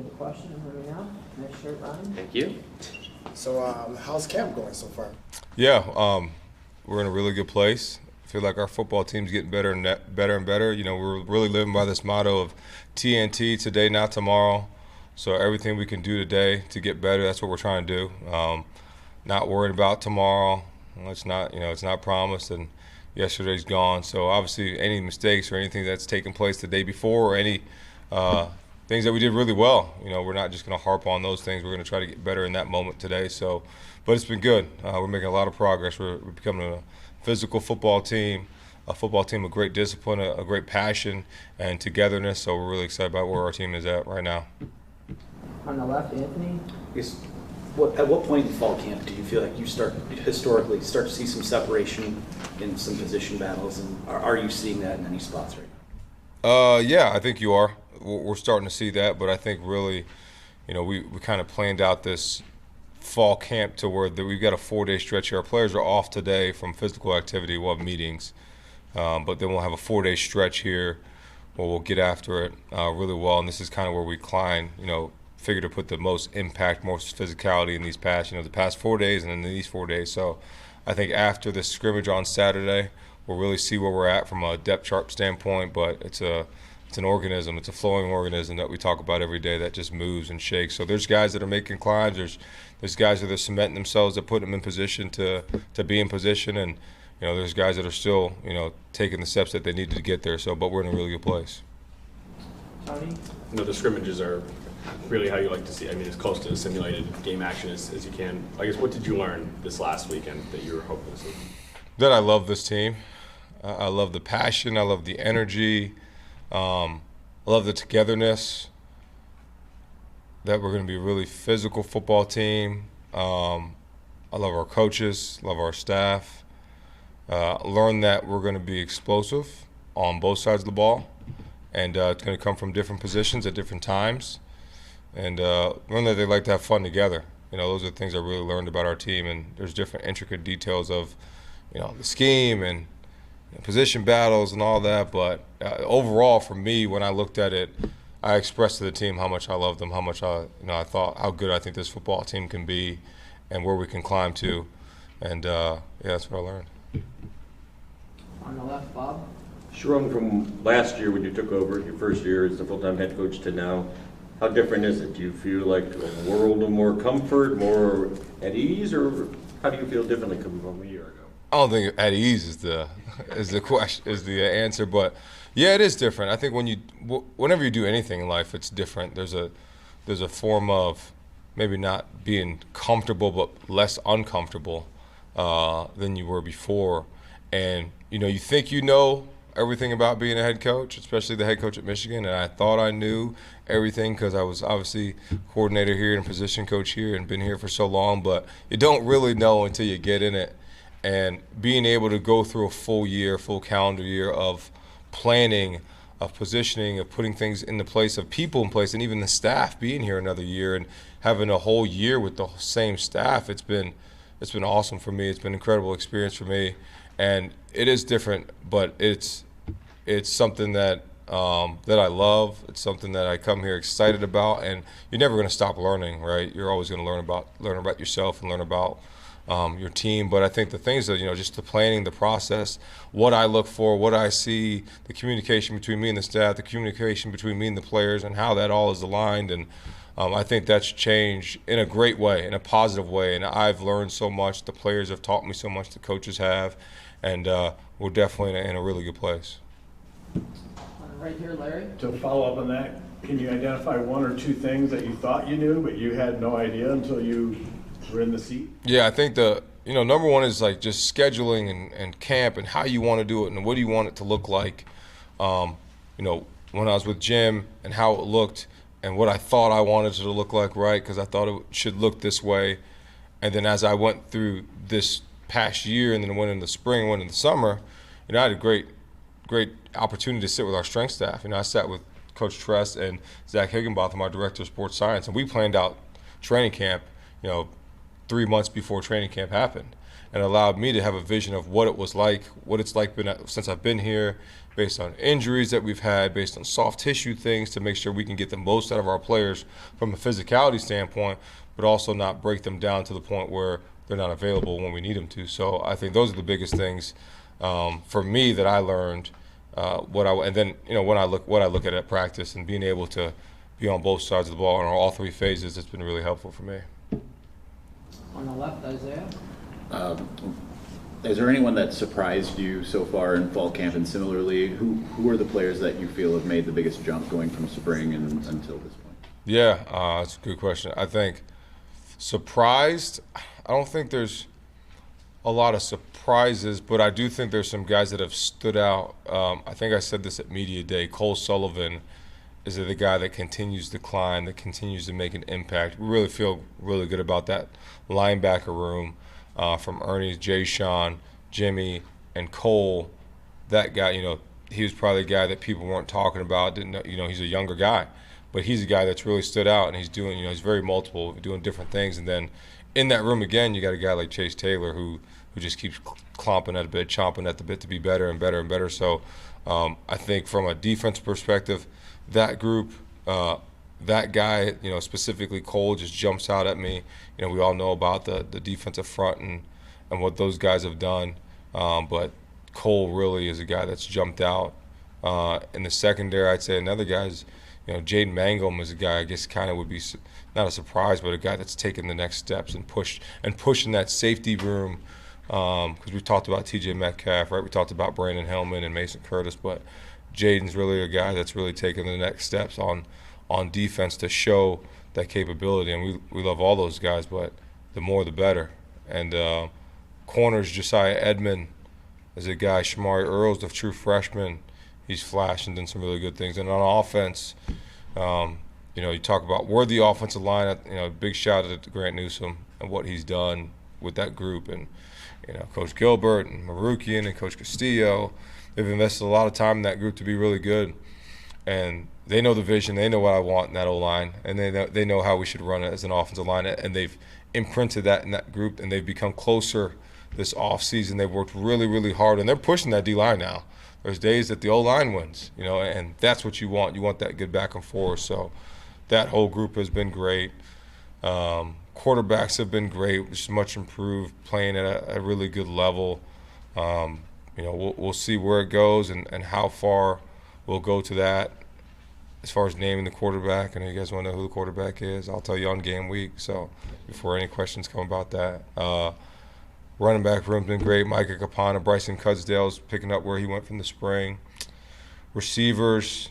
Any questions right now? Nice shirt, Ryan. Thank you. So, how's camp going so far? Yeah, we're in a really good place. I feel like our football team's getting better and better. You know, we're really living by this motto of TNT, today, not tomorrow. So everything we can do today to get better, that's what we're trying to do. Not worried about tomorrow. It's not promised, and yesterday's gone. So obviously, any mistakes or anything that's taken place the day before, or any things that we did really well, we're not just going to harp on those things. We're going to try to get better in that moment today. So, but it's been good. We're making a lot of progress. We're becoming a physical football team, a football team with great discipline, a great passion, and togetherness. So we're really excited about where our team is at right now. On the left, Anthony. At what point in fall camp do you feel like you start to see some separation in some position battles, and are you seeing that in any spots right now? Yeah, I think you are. We're starting to see that, but I think really, we kind of planned out this fall camp to where we've got a 4-day stretch here. Our players are off today from physical activity. We'll have meetings, but then we'll have a 4-day stretch here where we'll get after it really well, and this is kind of where we figure to put the most impact, most physicality in these past, the past 4 days and then these 4 days. So I think after this scrimmage on Saturday, we'll really see where we're at from a depth chart standpoint, but it's an organism. It's a flowing organism that we talk about every day that just moves and shakes. So there's guys that are making climbs. There's guys that are cementing themselves, that put them in position to be in position, and there's guys that are still taking the steps that they need to get there. So, but we're in a really good place. Tony. The scrimmages are really how you like to see. I mean, as close to simulated game action as you can. I guess, what did you learn this last weekend that you were hoping to see? That I love this team. I love the passion. I love the energy. I love the togetherness. That we're going to be a really physical football team. I love our coaches. Love our staff. Learn that we're going to be explosive on both sides of the ball, and it's going to come from different positions at different times. And learn that they like to have fun together. Those are the things I really learned about our team. And there's different intricate details of, the scheme and position battles and all that. But overall, for me, when I looked at it, I expressed to the team how much I love them, how much I thought how good I think this football team can be, and where we can climb to. And that's what I learned. On the left, Bob. Sherrone, from last year when you took over, your first year as the full-time head coach, to now, how different is it? Do you feel like a world of more comfort, more at ease, or how do you feel differently coming from a year ago? I don't think at ease is the question, is the answer, but yeah, it is different. I think whenever you do anything in life, it's different. There's a form of maybe not being comfortable, but less uncomfortable than you were before, and you think everything about being a head coach, especially the head coach at Michigan, and I thought I knew everything because I was obviously coordinator here and position coach here and been here for so long, but you don't really know until you get in it. And being able to go through a full calendar year of planning, of positioning, of putting things into place, of people in place, and even the staff being here another year and having a whole year with the same staff, it's been awesome for me. It's been an incredible experience for me. And it is different, but it's something that I love. It's something that I come here excited about, and you're never going to stop learning, right? You're always going to learn about yourself and learn about your team. But I think the things that just the planning, the process, what I look for, what I see, the communication between me and the staff, the communication between me and the players, and how that all is aligned, and I think that's changed in a great way, in a positive way. And I've learned so much. The players have taught me so much. The coaches have. And we're definitely in a really good place. Right here, Larry. To follow up on that, can you identify one or two things that you thought you knew, but you had no idea until you were in the seat? Yeah, I think number one is like just scheduling and camp and how you want to do it and what do you want it to look like. When I was with Jim and how it looked and what I thought I wanted it to look like, right? Because I thought it should look this way. And then as I went through this past year and then went in the spring, went in the summer, I had a great opportunity to sit with our strength staff. I sat with Coach Tress and Zach Higginbotham, our director of sports science, and we planned out training camp, 3 months before training camp happened. and allowed me to have a vision of what it was like, what it's like since I've been here, based on injuries that we've had, based on soft tissue things, to make sure we can get the most out of our players from a physicality standpoint, but also not break them down to the point where they're not available when we need them to. So I think those are the biggest things for me that I learned. And then when I look at practice and being able to be on both sides of the ball in all three phases, it's been really helpful for me. On the left, Isaiah. Is there anyone that surprised you so far in fall camp? And similarly, who are the players that you feel have made the biggest jump going from spring until this point? Yeah, that's a good question. I think surprised, I don't think there's a lot of surprises, but I do think there's some guys that have stood out. I think I said this at Media Day. Cole Sullivan is the guy that continues to climb, that continues to make an impact. We really feel really good about that linebacker room. From Ernie, Jay Sean, Jimmy, and Cole. That guy, he was probably the guy that people weren't talking about. Didn't know, he's a younger guy, but he's a guy that's really stood out, and he's doing, he's very multiple, doing different things. And then in that room again, you got a guy like Chase Taylor who just keeps chomping at the bit to be better and better and better. So I think from a defense perspective, that group, that guy, specifically Cole, just jumps out at me. We all know about the defensive front and what those guys have done, but Cole really is a guy that's jumped out. In the secondary, I'd say another guy is, Jaden Mangum is a guy I guess kind of would be not a surprise, but a guy that's taken the next steps and pushing that safety room. Because we talked about T.J. Metcalf, right? We talked about Brandon Hellman and Mason Curtis, but Jaden's really a guy that's really taken the next steps on defense to show that capability, and we love all those guys, but the more the better. And corners, Josiah Edmond is a guy. Shamari Earls, the true freshman, he's flashed and done some really good things. And on offense, you talk about where the offensive line. Big shout out to Grant Newsome and what he's done with that group, and Coach Gilbert and Marukian and Coach Castillo. They've invested a lot of time in that group to be really good, and they know the vision. They know what I want in that O-line, and they know how we should run it as an offensive line, and they've imprinted that in that group, and they've become closer this offseason. They've worked really, really hard, and they're pushing that D-line now. There's days that the O-line wins, and that's what you want. You want that good back and forth. So that whole group has been great. Quarterbacks have been great, which is much improved, playing at a really good level. We'll see where it goes and how far we'll go to that. As far as naming the quarterback, I know you guys want to know who the quarterback is. I'll tell you on game week, so before any questions come about that. Running back room's been great. Micah Capana, Bryson Cudsdale's picking up where he went from the spring. Receivers,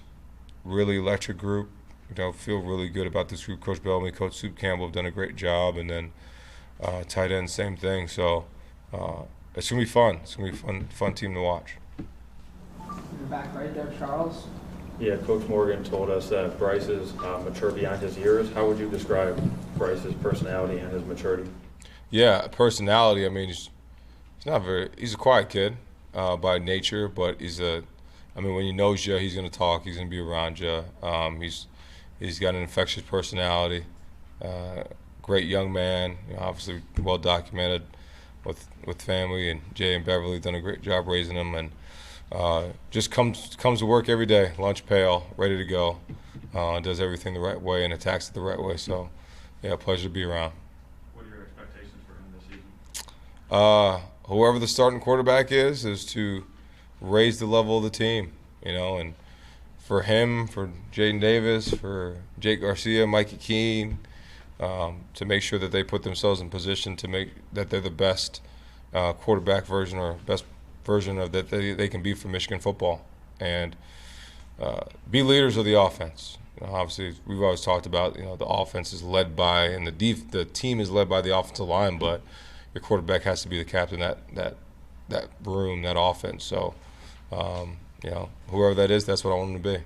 really electric group. Feel really good about this group. Coach Bellamy, Coach Soup Campbell have done a great job, and then tight end, same thing. So it's gonna be fun. It's gonna be a fun team to watch. In the back right there, Charles. Yeah, Coach Morgan told us that Bryce is mature beyond his years. How would you describe Bryce's personality and his maturity? Yeah, personality. I mean, he's a quiet kid by nature, but when he knows you, he's going to talk. He's going to be around you. He's got an infectious personality. Great young man. Obviously well documented with family, and Jay and Beverly have done a great job raising him, and just comes to work every day, lunch pail, ready to go. Does everything the right way and attacks it the right way. So, yeah, pleasure to be around. What are your expectations for him this season? Whoever the starting quarterback is to raise the level of the team, and for him, for Jaden Davis, for Jake Garcia, Mikey Keene, to make sure that they put themselves in position to make that they're the best quarterback version or best version of that they can be for Michigan football, and be leaders of the offense. Obviously, we've always talked about the offense is led by, and the team is led by the offensive line, but your quarterback has to be the captain that room, that offense. So whoever that is, that's what I want him to be.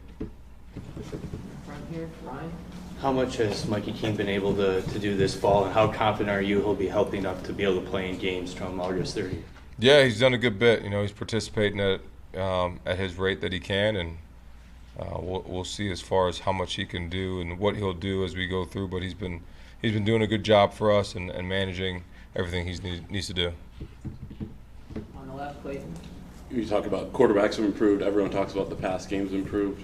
Front here, Ryan. How much has Mikey Keene been able to do this fall, and how confident are you he'll be healthy enough to be able to play in games from August 30th? Yeah, he's done a good bit. He's participating at his rate that he can, and we'll see as far as how much he can do and what he'll do as we go through. But he's been doing a good job for us and managing everything he needs to do. On the left, Clayton. You talk about quarterbacks have improved. Everyone talks about the pass game's improved.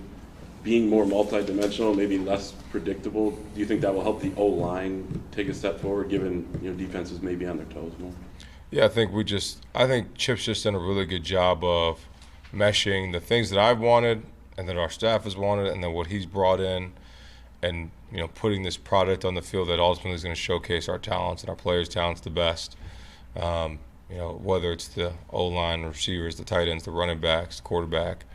Being more multidimensional, maybe less predictable. Do you think that will help the O-line take a step forward, given defenses may be on their toes more? Yeah, I think Chip's just done a really good job of meshing the things that I've wanted and that our staff has wanted, and then what he's brought in, and putting this product on the field that ultimately is going to showcase our talents and our players' talents the best. Whether it's the O-line, receivers, the tight ends, the running backs, the quarterback.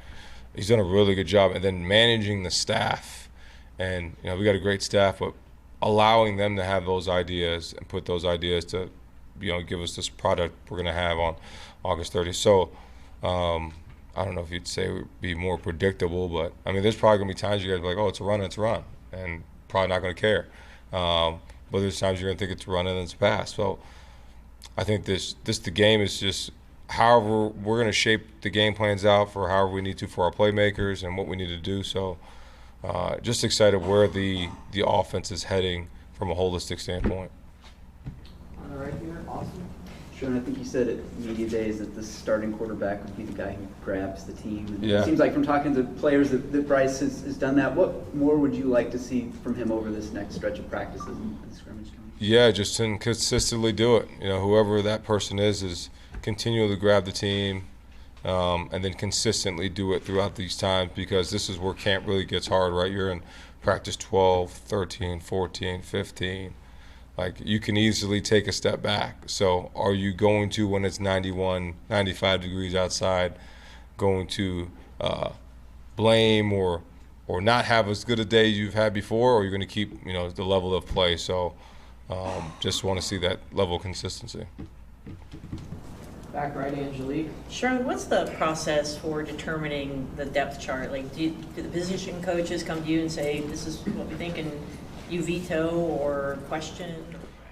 He's done a really good job. And then managing the staff. And, we got a great staff, but allowing them to have those ideas and put those ideas to, give us this product we're going to have on August 30th. So, I don't know if you'd say it would be more predictable, but, there's probably going to be times you guys are like, oh, it's a run, and probably not going to care. But there's times you're going to think it's a run and it's a pass. So I think the game is just however we're going to shape the game plans out for however we need to for our playmakers and what we need to do. So just excited where the offense is heading from a holistic standpoint. On the right here, Austin. Sherrone, I think you said at media days that the starting quarterback would be the guy who grabs the team. And yeah. It seems like from talking to players that Bryce has done that. What more would you like to see from him over this next stretch of practices and scrimmage? Yeah, just to consistently do it. Whoever that person is continually grab the team and then consistently do it throughout these times, because this is where camp really gets hard, right? You're in practice 12, 13, 14, 15. Like, you can easily take a step back. So are you going to, when it's 91, 95 degrees outside, going to blame or not have as good a day you've had before, or you're going to keep, the level of play? So just want to see that level of consistency. Back right, Angelique. Sherrone, what's the process for determining the depth chart? Like, do the position coaches come to you and say, this is what we think, and you veto or question?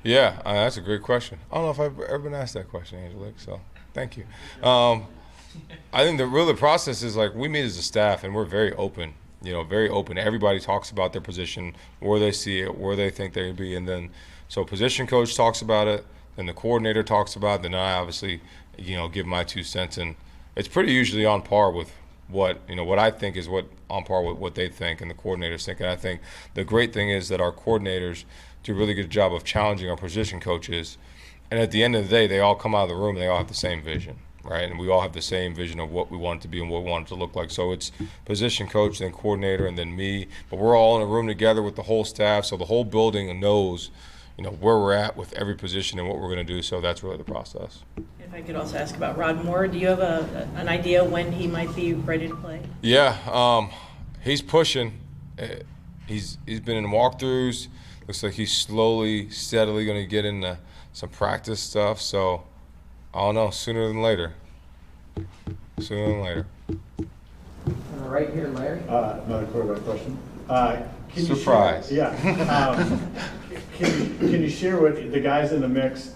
Yeah, that's a great question. I don't know if I've ever been asked that question, Angelique, so thank you. I think the process is, like, we meet as a staff and we're very open, very open. Everybody talks about their position, where they see it, where they think they'd be, and then so position coach talks about it, then the coordinator talks about it, then I obviously, give my 2 cents, and it's pretty usually on par with what I think is on par with what they think and the coordinators think. And I think the great thing is that our coordinators do a really good job of challenging our position coaches, and at the end of the day, they all come out of the room and they all have the same vision, right? And we all have the same vision of what we want it to be and what we want it to look like. So it's position coach, then coordinator, and then me, but we're all in a room together with the whole staff, so the whole building knows where we're at with every position and what we're going to do. So that's really the process. If I could also ask about Rod Moore, do you have an idea when he might be ready to play? Yeah, he's pushing. He's been in walkthroughs. Looks like he's slowly, steadily going to get into some practice stuff. So I don't know, sooner than later. Sooner than later. On the right here, Larry. Another quarterback question. Surprise. Can you share with the guys in the mix,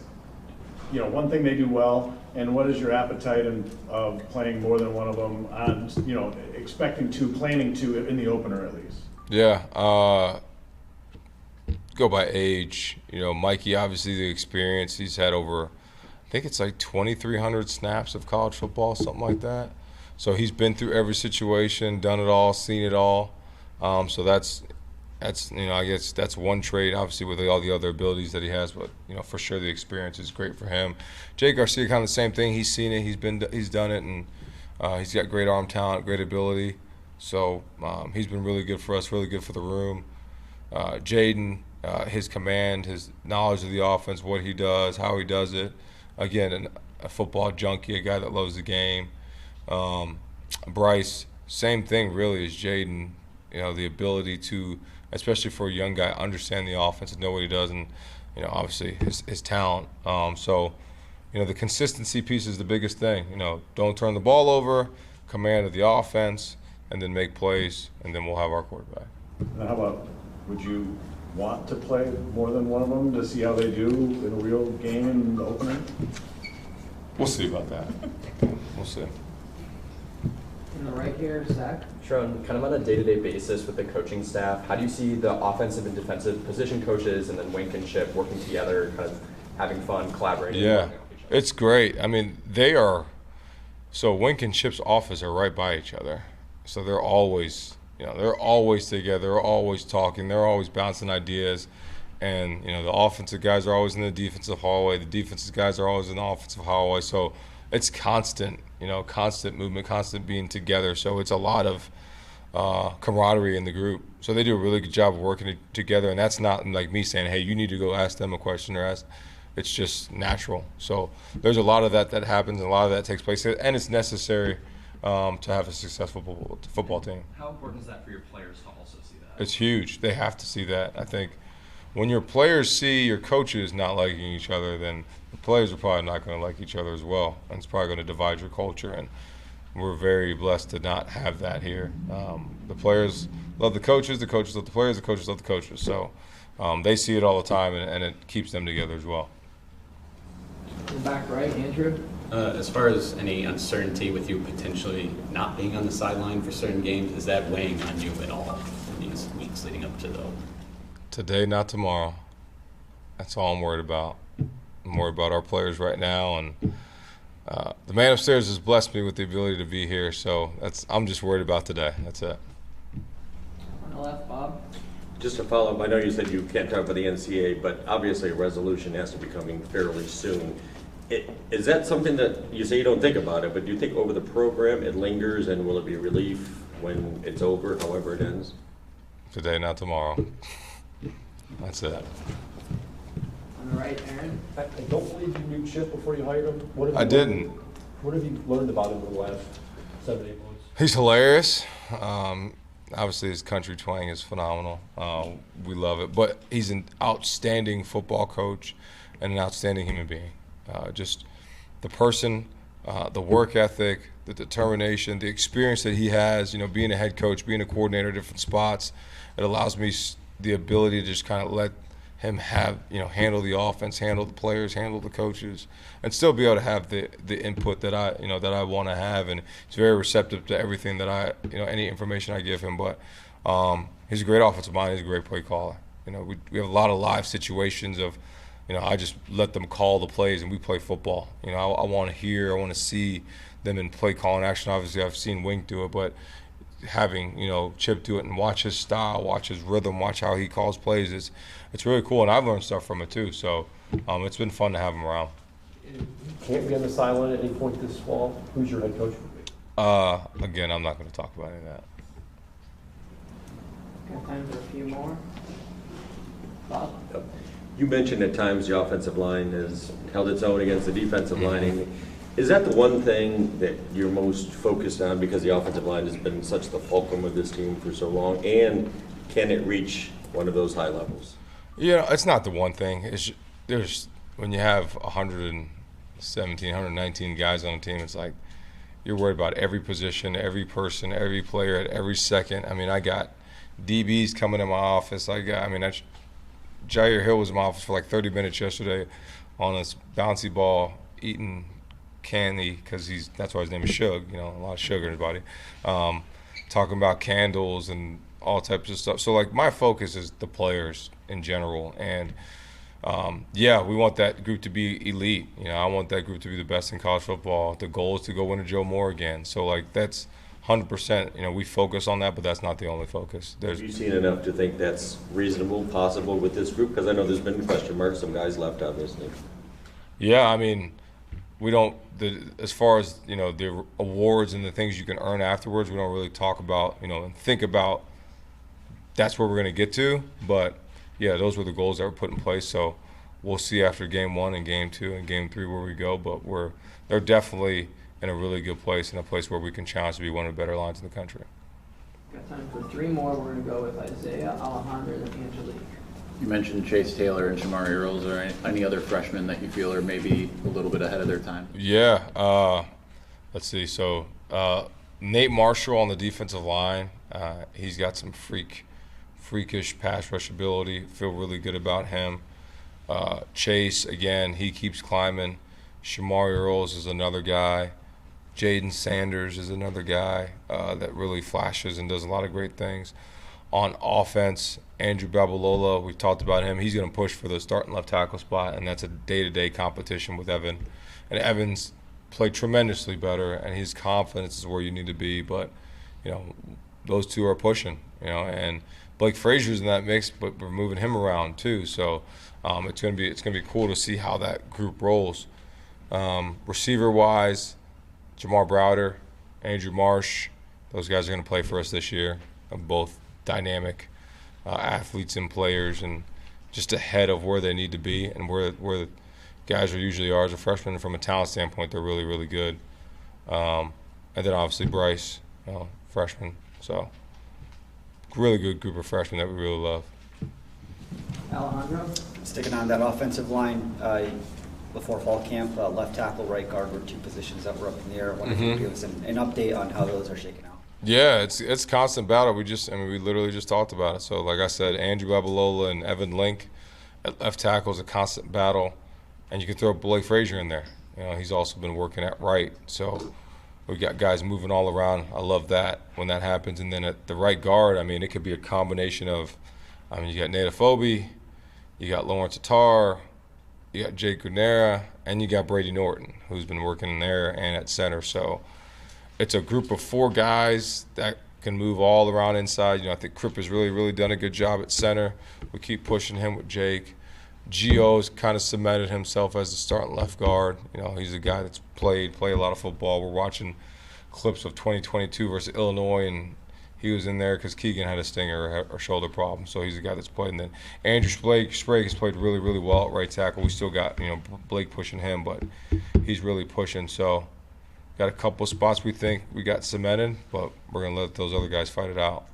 one thing they do well, and what is your appetite of playing more than one of them on, planning to in the opener at least? Yeah, go by age. Mikey, obviously the experience. He's had over, I think it's like 2,300 snaps of college football, something like that. So he's been through every situation, done it all, seen it all. So that's I guess that's one trait, obviously, with all the other abilities that he has. But for sure, the experience is great for him. Jay Garcia, kind of the same thing. He's seen it. He's done it, and he's got great arm talent, great ability. So he's been really good for us, really good for the room. Jaden, his command, his knowledge of the offense, what he does, how he does it. Again, a football junkie, a guy that loves the game. Bryce, same thing really as Jaden. The ability to, especially for a young guy, understand the offense and know what he does, and obviously his talent. So the consistency piece is the biggest thing. Don't turn the ball over, command of the offense, and then make plays, and then we'll have our quarterback. And how about, would you want to play more than one of them to see how they do in a real game in the opener? We'll see about that. We'll see. On the right here, Zach. Sherrone, kind of on a day-to-day basis with the coaching staff, how do you see the offensive and defensive position coaches and then Wink and Chip working together, kind of having fun, collaborating. Yeah, working with each other. it's great. I mean, so Wink and Chip's office are right by each other. So they're always together, they're always talking, they're always bouncing ideas. And, the offensive guys are always in the defensive hallway, the defensive guys are always in the offensive hallway. So it's constant, constant movement, constant being together. So it's a lot of camaraderie in the group. So they do a really good job of working together. And that's not like me saying, hey, you need to go ask them a question or ask. It's just natural. So there's a lot of that happens, and a lot of that takes place. And it's necessary to have a successful football team. How important is that for your players to also see that? It's huge. They have to see that. I think when your players see your coaches not liking each other, then the players are probably not going to like each other as well. And it's probably going to divide your culture. And we're very blessed to not have that here. The players love the coaches love the players, the coaches love the coaches. So they see it all the time, and it keeps them together as well. In the back right, Andrew. As far as any uncertainty with you potentially not being on the sideline for certain games, is that weighing on you at all in these weeks leading up to the open? Today, not tomorrow. That's all I'm worried about. I'm worried about our players right now, and the man upstairs has blessed me with the ability to be here, so I'm just worried about today. That's it. On the left, Bob. Just to follow up, I know you said you can't talk about the NCAA, but obviously a resolution has to be coming fairly soon. Is that something that you say you don't think about it, but do you think over the program it lingers, and will it be relief when it's over, however it ends? Today, not tomorrow. That's it. On the right, Aaron. I don't believe you knew Chip before you hired him. I didn't. What have you learned about him over the last 7 to 8 months? He's hilarious. Obviously, his country twang is phenomenal. We love it. But he's an outstanding football coach and an outstanding human being. Just the person, the work ethic, the determination, the experience that he has, being a head coach, being a coordinator at different spots, it allows me the ability to just kind of let him have, handle the offense, handle the players, handle the coaches, and still be able to have the input that I want to have. And he's very receptive to everything that any information I give him. But he's a great offensive mind. He's a great play caller. We have a lot of live situations of, I just let them call the plays and we play football. I want to hear, I want to see them in play calling action. Obviously, I've seen Wink do it, but having Chip do it and watch his style, watch his rhythm, watch how he calls plays, it's really cool, and I've learned stuff from it too. So it's been fun to have him around. Can't be on the sideline at any point this fall. Who's your head coach? Again, I'm not going to talk about any of that. Got time for a few more. Bob. You mentioned at times the offensive line has held its own against the defensive line. Is that the one thing that you're most focused on because the offensive line has been such the fulcrum of this team for so long? And can it reach one of those high levels? It's not the one thing. There's when you have 117, 119 guys on a team, it's like you're worried about every position, every person, every player at every second. I mean, I got DBs coming in my office. Jair Hill was in my office for like 30 minutes yesterday on this bouncy ball, eating candy because that's why his name is Suge. A lot of sugar in his body. Talking about candles and all types of stuff. So like my focus is the players in general, and we want that group to be elite. I want that group to be the best in college football. The goal is to go win a Joe Moore again. So like that's 100%. We focus on that, but that's not the only focus. Have you seen enough to think that's reasonable, possible with this group? Because I know there's been question marks. Some guys left, obviously. Yeah, I mean, we don't. As far as the awards and the things you can earn afterwards, we don't really talk about and think about. That's where we're going to get to, but yeah, those were the goals that were put in place. So we'll see after game 1 and game 2 and game 3 where we go. But they're definitely in a really good place, in a place where we can challenge to be one of the better lines in the country. Got time for 3 more. We're going to go with Isaiah, Alejandro, and Angelique. You mentioned Chase Taylor and Shamari Earls, or any other freshmen that you feel are maybe a little bit ahead of their time? Yeah. Let's see. So Nate Marshall on the defensive line, he's got some freakish pass rush ability. Feel really good about him. Chase, again, he keeps climbing. Shamari Earls is another guy. Jaden Sanders is another guy that really flashes and does a lot of great things. On offense, Andrew Babalola, we talked about him. He's going to push for the starting left tackle spot, and that's a day-to-day competition with Evan. And Evans played tremendously better, and his confidence is where you need to be. But, those two are pushing, and Blake Frazier's in that mix, but we're moving him around too. So it's gonna be cool to see how that group rolls. Receiver-wise, Jamar Browder, Andrew Marsh, those guys are going to play for us this year. Both dynamic athletes and players, and just ahead of where they need to be and where the guys usually are as a freshman. From a talent standpoint, they're really, really good. And then obviously Bryce, freshman. So really good group of freshmen that we really love. Alejandro? Sticking on that offensive line, before fall camp, left tackle, right guard were two positions that were up in the air. I wonder if you could give us an update on how those are shaking out. Yeah, it's constant battle. We literally just talked about it. So like I said, Andrew Babalola and Evan Link at left tackle is a constant battle, and you can throw Blake Frazier in there. He's also been working at right. So we got guys moving all around. I love that when that happens. And then at the right guard, it could be a combination of, you got Nate Afobe, you got Lawrence Attar, you got Jake Gudera, and you got Brady Norton, who's been working in there and at center. So it's a group of 4 guys that can move all around inside. I think Kripp has really, really done a good job at center. We keep pushing him with Jake. Gio's kind of cemented himself as the starting left guard. He's a guy that's played a lot of football. We're watching clips of 2022 versus Illinois, and he was in there because Keegan had a stinger or shoulder problem. So he's a guy that's played. And then Andrew Sprague has played really, really well at right tackle. We still got Blake pushing him, but he's really pushing. So got a couple spots we think we got cemented, but we're going to let those other guys fight it out.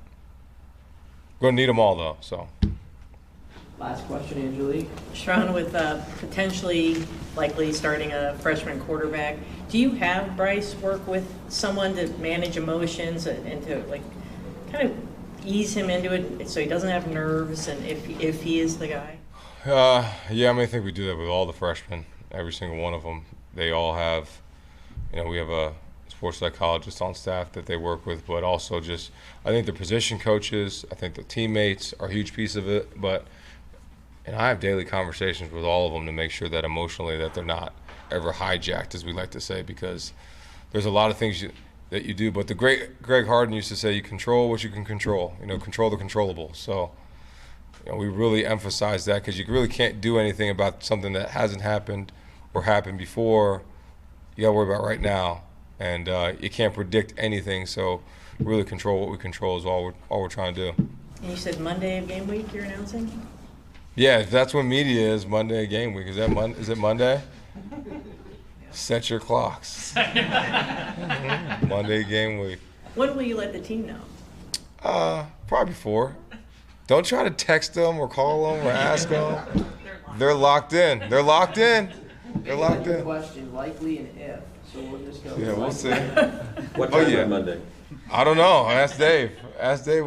We're going to need them all, though. So. Last question, Angelique. Sherrone, with potentially likely starting a freshman quarterback, do you have Bryce work with someone to manage emotions and to kind of ease him into it so he doesn't have nerves, and if he is the guy? Yeah, I think we do that with all the freshmen, every single one of them. They all have, we have a sports psychologist on staff that they work with, but also just, I think the position coaches, I think the teammates are a huge piece of it, and I have daily conversations with all of them to make sure that emotionally that they're not ever hijacked, as we like to say, because there's a lot of things that you do. But the great Greg Harden used to say, you control what you can control, control the controllable. So we really emphasize that, because you really can't do anything about something that hasn't happened or happened before. You got to worry about right now. And you can't predict anything, so really control what we control is all we're trying to do. And you said Monday of game week you're announcing? Yeah, that's when media is, Monday game week. Is it Monday? Set your clocks. Monday game week. When will you let the team know? Probably 4. Don't try to text them or call them or ask them. They're locked in. They're locked in. They're locked in. Question, likely and if. So we'll just go. Yeah, we'll see. What time on Monday? I don't know. Ask Dave.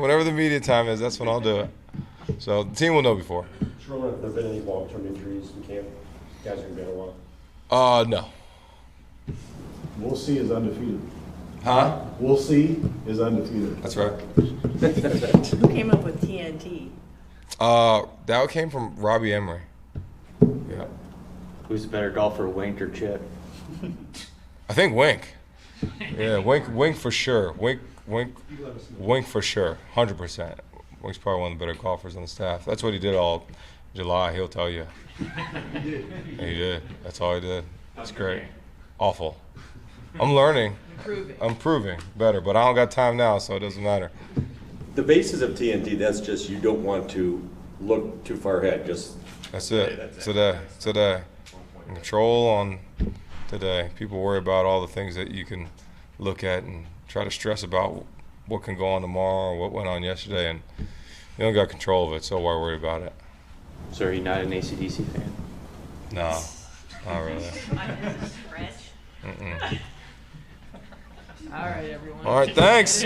Whenever the media time is, that's when I'll do it. So the team will know before. Sherrone, have there been any long-term injuries in camp? You guys are going to be on a while. No. We'll see is undefeated. Huh? We'll see is undefeated. That's right. Who came up with TNT? That came from Robbie Emery. Yeah. Who's a better golfer, Wink or Chip? I think Wink. Yeah, Wink for sure. Wink for sure. 100%. Wink's probably one of the better golfers on the staff. That's what he did all July. He'll tell you. He did. That's all he did. That's great. Awful. I'm learning. I'm proving better, but I don't got time now, so it doesn't matter. The basis of TNT, that's just you don't want to look too far ahead. That's it. Today. Control on today. People worry about all the things that you can look at and try to stress about what can go on tomorrow or what went on yesterday, and you don't got control of it, so why worry about it? So are you not an AC/DC fan? No, not really. All right, everyone. All right, thanks.